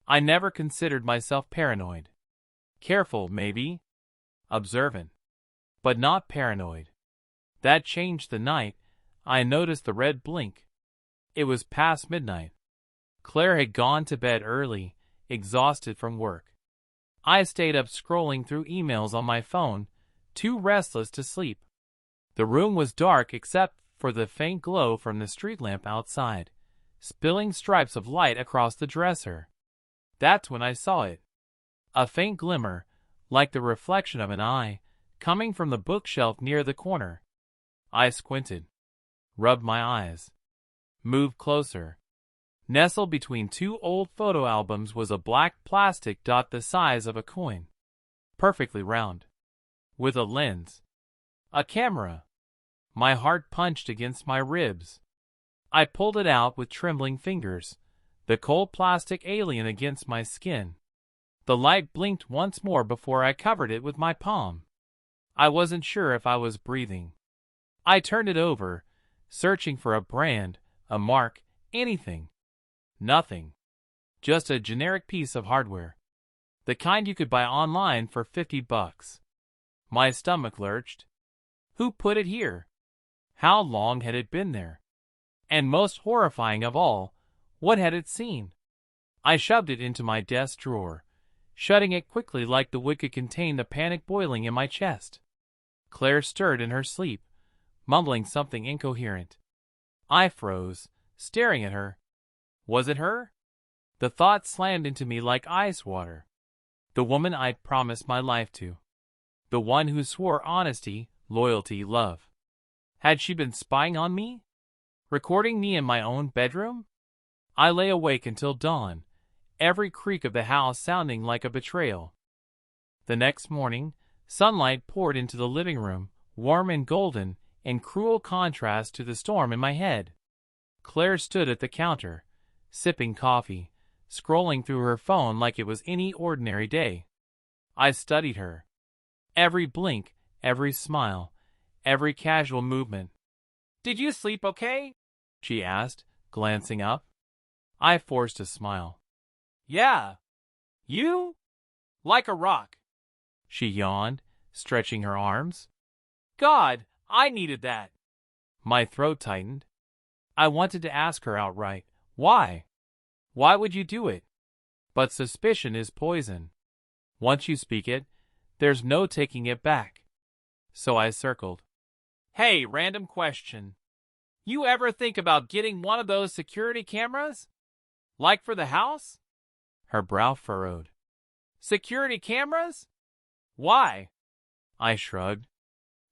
I never considered myself paranoid. Careful, maybe. Observant. But not paranoid. That changed the night I noticed the red blink. It was past midnight. Claire had gone to bed early, exhausted from work. I stayed up scrolling through emails on my phone, too restless to sleep. The room was dark except for the faint glow from the street lamp outside, spilling stripes of light across the dresser. That's when I saw it. A faint glimmer, like the reflection of an eye, coming from the bookshelf near the corner. I squinted, rubbed my eyes, moved closer. Nestled between two old photo albums was a black plastic dot the size of a coin, perfectly round, with a lens. A camera. My heart punched against my ribs. I pulled it out with trembling fingers, the cold plastic alien against my skin. The light blinked once more before I covered it with my palm. I wasn't sure if I was breathing. I turned it over, searching for a brand, a mark, anything. Nothing. Just a generic piece of hardware. The kind you could buy online for $50. My stomach lurched. Who put it here? How long had it been there? And most horrifying of all, what had it seen? I shoved it into my desk drawer, shutting it quickly like the wood could contain the panic boiling in my chest. Claire stirred in her sleep, mumbling something incoherent. I froze, staring at her. Was it her? The thought slammed into me like ice water. The woman I'd promised my life to. The one who swore honesty, loyalty, love. Had she been spying on me? Recording me in my own bedroom? I lay awake until dawn, every creak of the house sounding like a betrayal. The next morning, sunlight poured into the living room, warm and golden, in cruel contrast to the storm in my head. Claire stood at the counter, sipping coffee, scrolling through her phone like it was any ordinary day. I studied her. Every blink, every smile, every casual movement. "Did you sleep okay?" she asked, glancing up. I forced a smile. "Yeah. You? Like a rock." She yawned, stretching her arms. "God, I needed that." My throat tightened. I wanted to ask her outright, why? Why would you do it? But suspicion is poison. Once you speak it, there's no taking it back. So I circled. "Hey, random question. You ever think about getting one of those security cameras? Like for the house?" Her brow furrowed. "Security cameras? Why?" I shrugged.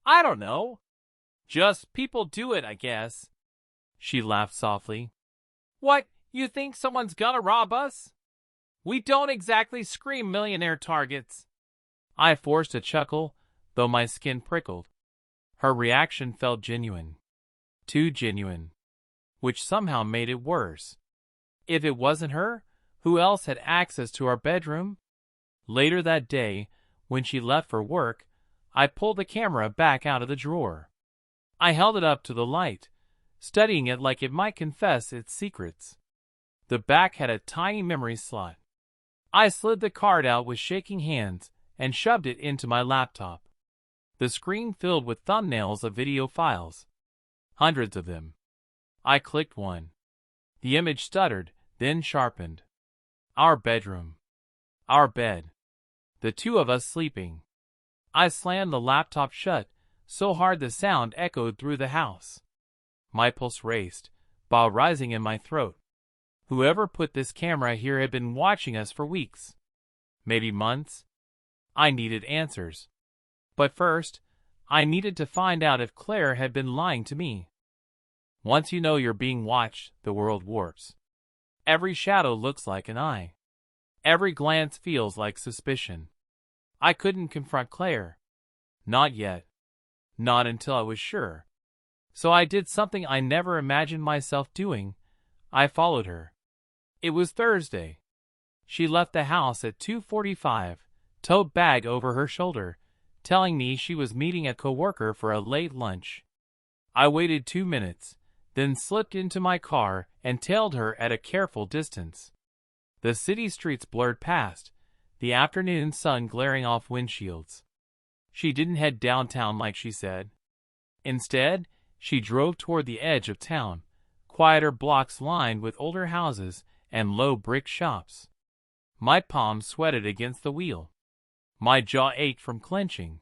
"I don't know. Just people do it, I guess." She laughed softly. "What, you think someone's gonna rob us? We don't exactly scream millionaire targets." I forced a chuckle, though my skin prickled. Her reaction felt genuine. Too genuine. Which somehow made it worse. If it wasn't her, who else had access to our bedroom? Later that day, when she left for work, I pulled the camera back out of the drawer. I held it up to the light, studying it like it might confess its secrets. The back had a tiny memory slot. I slid the card out with shaking hands and shoved it into my laptop. The screen filled with thumbnails of video files. Hundreds of them. I clicked one. The image stuttered, then sharpened. Our bedroom. Our bed. The two of us sleeping. I slammed the laptop shut, so hard the sound echoed through the house. My pulse raced, while rising in my throat. Whoever put this camera here had been watching us for weeks. Maybe months. I needed answers. But first, I needed to find out if Claire had been lying to me. Once you know you're being watched, the world warps. Every shadow looks like an eye. Every glance feels like suspicion. I couldn't confront Claire. Not yet. Not until I was sure. So I did something I never imagined myself doing. I followed her. It was Thursday. She left the house at 2:45, tote bag over her shoulder, telling me she was meeting a coworker for a late lunch. I waited 2 minutes, then slipped into my car and tailed her at a careful distance. The city streets blurred past, the afternoon sun glaring off windshields. She didn't head downtown like she said. Instead, she drove toward the edge of town, quieter blocks lined with older houses and low brick shops. My palms sweated against the wheel. My jaw ached from clenching.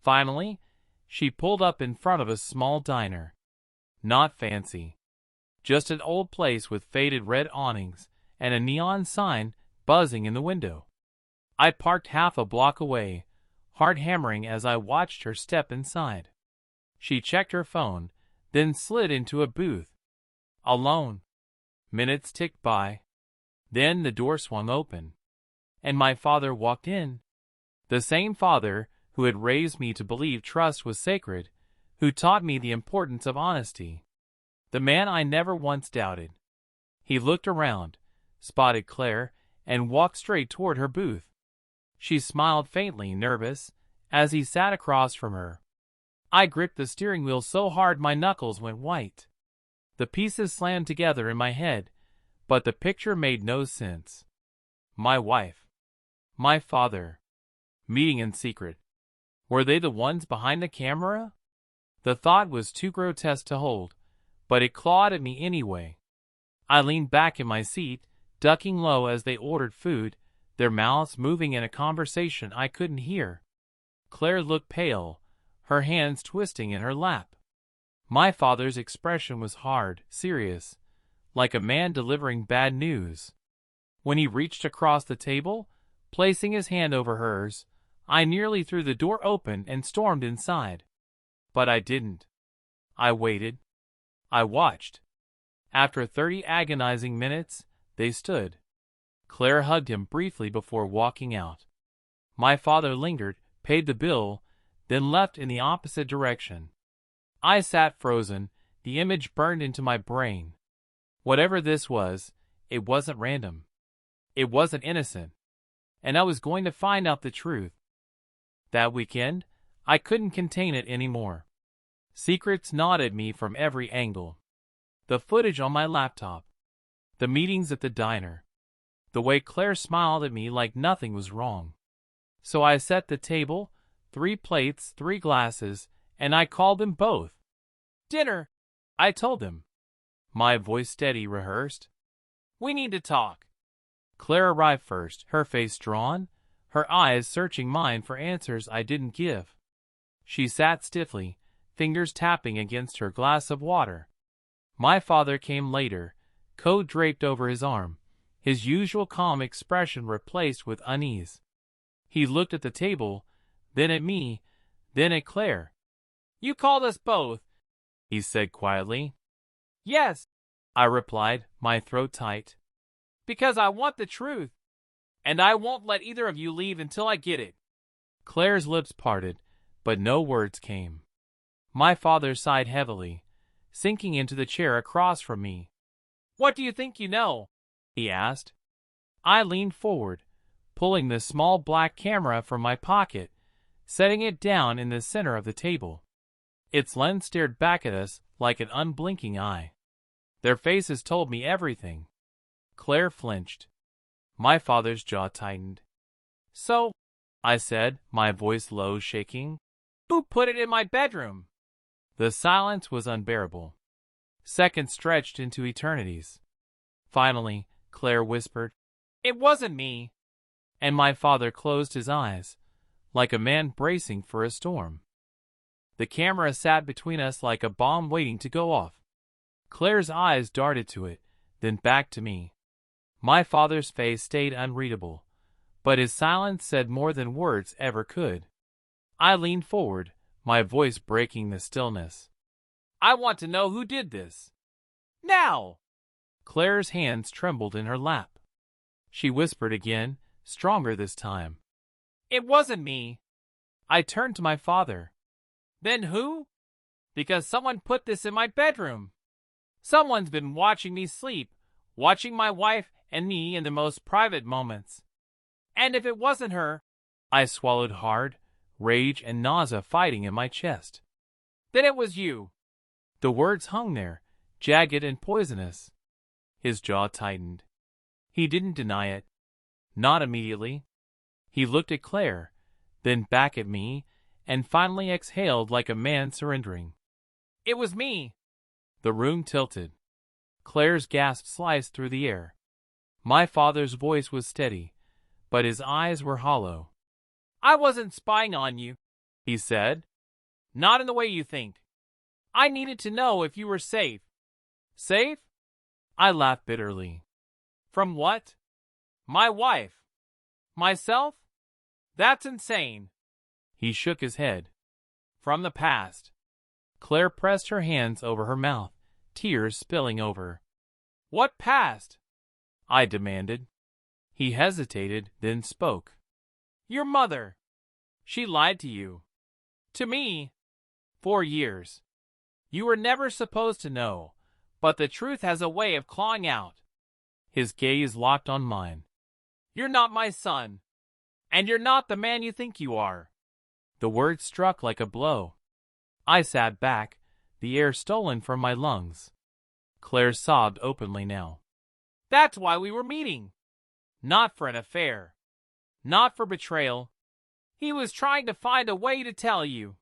Finally, she pulled up in front of a small diner. Not fancy. Just an old place with faded red awnings and a neon sign buzzing in the window. I parked half a block away, heart hammering as I watched her step inside. She checked her phone, then slid into a booth. Alone. Minutes ticked by. Then the door swung open, and my father walked in. The same father who had raised me to believe trust was sacred, who taught me the importance of honesty. The man I never once doubted. He looked around, spotted Claire, and walked straight toward her booth. She smiled faintly, nervous, as he sat across from her. I gripped the steering wheel so hard my knuckles went white. The pieces slammed together in my head, but the picture made no sense. My wife. My father. Meeting in secret. Were they the ones behind the camera? The thought was too grotesque to hold, but it clawed at me anyway. I leaned back in my seat, ducking low as they ordered food, their mouths moving in a conversation I couldn't hear. Claire looked pale, her hands twisting in her lap. My father's expression was hard, serious, like a man delivering bad news. When he reached across the table, placing his hand over hers, I nearly threw the door open and stormed inside. But I didn't. I waited. I watched. After 30 agonizing minutes, they stood. Claire hugged him briefly before walking out. My father lingered, paid the bill, then left in the opposite direction. I sat frozen, the image burned into my brain. Whatever this was, it wasn't random. It wasn't innocent. And I was going to find out the truth. That weekend, I couldn't contain it anymore. Secrets gnawed at me from every angle. The footage on my laptop. The meetings at the diner. The way Claire smiled at me like nothing was wrong. So I set the table, 3 plates, 3 glasses, and I called them both. "Dinner," I told them. My voice steady, rehearsed. "We need to talk." Claire arrived first, her face drawn, her eyes searching mine for answers I didn't give. She sat stiffly, fingers tapping against her glass of water. My father came later, coat draped over his arm, his usual calm expression replaced with unease. He looked at the table, then at me, then at Claire. "You called us both," he said quietly. "Yes," I replied, my throat tight. "Because I want the truth, and I won't let either of you leave until I get it." Claire's lips parted, but no words came. My father sighed heavily, sinking into the chair across from me. "What do you think you know?" he asked. I leaned forward, pulling the small black camera from my pocket, setting it down in the center of the table. Its lens stared back at us like an unblinking eye. Their faces told me everything. Claire flinched. My father's jaw tightened. "So," I said, my voice low, shaking, "who put it in my bedroom?" The silence was unbearable. Seconds stretched into eternities. Finally, Claire whispered, "It wasn't me." And my father closed his eyes, like a man bracing for a storm. The camera sat between us like a bomb waiting to go off. Claire's eyes darted to it, then back to me. My father's face stayed unreadable, but his silence said more than words ever could. I leaned forward, my voice breaking the stillness. "I want to know who did this. Now!" Claire's hands trembled in her lap. She whispered again, stronger this time. "It wasn't me." I turned to my father. "Then who?" "Because someone put this in my bedroom. Someone's been watching me sleep, watching my wife and me in the most private moments. And if it wasn't her," I swallowed hard, rage and nausea fighting in my chest, "then it was you." The words hung there, jagged and poisonous. His jaw tightened. He didn't deny it. Not immediately. He looked at Claire, then back at me, and finally exhaled like a man surrendering. It was me. The room tilted. Claire's gasp sliced through the air. My father's voice was steady, but his eyes were hollow. I wasn't spying on you, he said. Not in the way you think. I needed to know if you were safe. Safe? I laughed bitterly. From what? My wife. Myself? That's insane. He shook his head. From the past. Claire pressed her hands over her mouth, tears spilling over. What past? I demanded. He hesitated, then spoke. Your mother. She lied to you. To me. 4 years. You were never supposed to know, but the truth has a way of clawing out. His gaze locked on mine. You're not my son, and you're not the man you think you are. The words struck like a blow. I sat back, the air stolen from my lungs. Claire sobbed openly now. That's why we were meeting. Not for an affair. Not for betrayal. He was trying to find a way to tell you.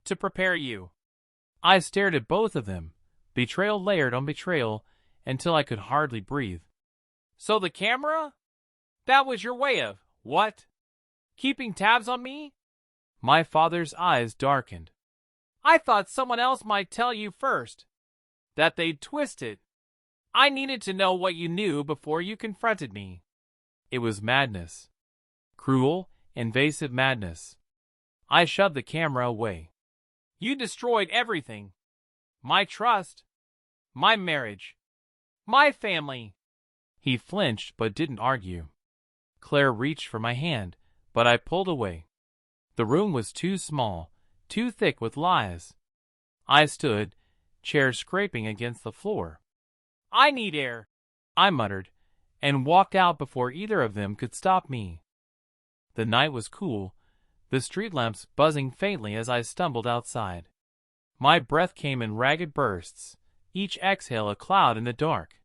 To prepare you. I stared at both of them, betrayal layered on betrayal, until I could hardly breathe. So the camera? That was your way of, what? Keeping tabs on me? My father's eyes darkened. I thought someone else might tell you first. That they'd twist it. I needed to know what you knew before you confronted me. It was madness. Cruel, invasive madness. I shoved the camera away. You destroyed everything. My trust. My marriage. My family. He flinched but didn't argue. Claire reached for my hand, but I pulled away. The room was too small, too thick with lies. I stood, chair scraping against the floor. I need air, I muttered, and walked out before either of them could stop me. The night was cool, the street lamps buzzing faintly as I stumbled outside. My breath came in ragged bursts, each exhale a cloud in the dark.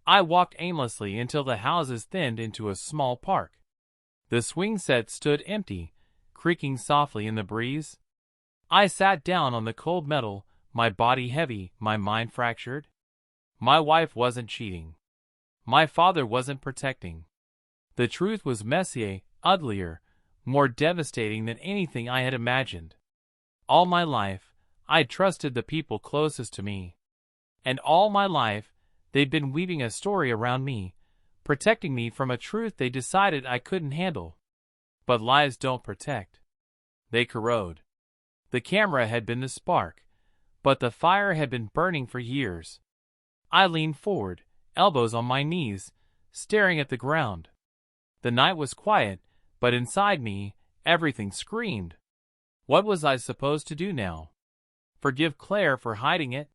I walked aimlessly until the houses thinned into a small park. The swing set stood empty, creaking softly in the breeze. I sat down on the cold metal, my body heavy, my mind fractured. My wife wasn't cheating. My father wasn't protecting. The truth was messier, uglier, more devastating than anything I had imagined. All my life, I'd trusted the people closest to me. And all my life, they'd been weaving a story around me, protecting me from a truth they decided I couldn't handle. But lies don't protect. They corrode. The camera had been the spark, but the fire had been burning for years. I leaned forward, elbows on my knees, staring at the ground. The night was quiet, but inside me, everything screamed. What was I supposed to do now? Forgive Claire for hiding it?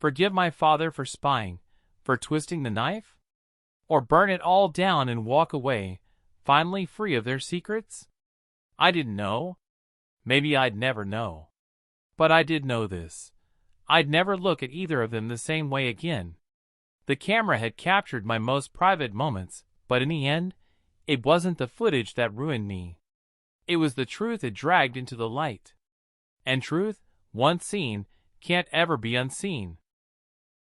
Forgive my father for spying, for twisting the knife? Or burn it all down and walk away, finally free of their secrets? I didn't know. Maybe I'd never know. But I did know this. I'd never look at either of them the same way again. The camera had captured my most private moments, but in the end, it wasn't the footage that ruined me. It was the truth it dragged into the light. And truth, once seen, can't ever be unseen.